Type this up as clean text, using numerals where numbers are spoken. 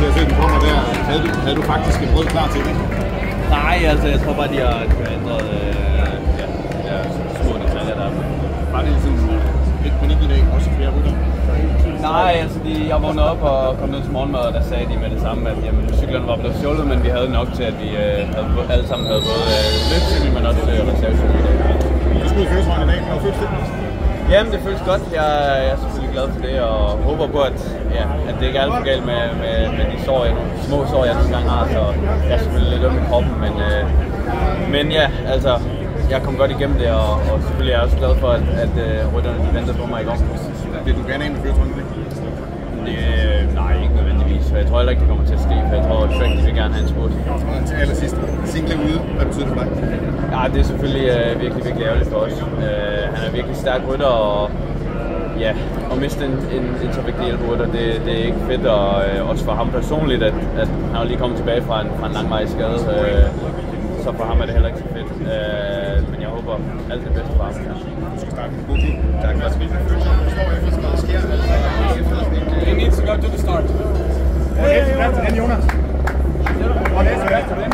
til at se den kommer der. Havde du faktisk et brød klar til det? Nej, altså jeg tror bare, de har ændret små detaljer der. Var det sådan lidt panik i dag, også flere rytter? Nej, altså jeg vågnede op og kom ned til morgenmad, og der sagde de med det samme, at jamen, cyklerne var blevet stjålet, men vi havde nok til, at vi alle sammen havde både løbscykel, men også reservecykel i dag. Du skulle i førertrøjen i dag, og føles det? Jamen, det føles godt. Jeg er selvfølgelig glad for det, og håber på, at det ikke er alt for galt med de sår, små sår, jeg nogle gange har, så jeg er selvfølgelig lidt øm i kroppen, men ja, altså, jeg kom godt igennem det, og selvfølgelig er jeg også glad for, at rytterne de ventede på mig i går. Vil du gerne af med førertrøjen i dag? Nej, ikke nødvendigvis. Jeg tror heller ikke, det kommer til at ske, for jeg tror, at Trek vil gerne have en spurt. Til allersidst, single ude, hvad betyder det for dig? Ja, det er selvfølgelig virkelig, virkelig ærgerligt for os. Han er virkelig stærk rytter, og ja, at miste en så vigtig hjælperytter, det er ikke fedt, og også for ham personligt, at han er lige kommet tilbage fra en langvarig skade. Så for ham er det heller ikke så fedt. Men jeg håber alt det bedste for ham. Du skal starte med god tid. Tak for det. He needs to go to the start. Hvor er det, Jonas? Hvor er det,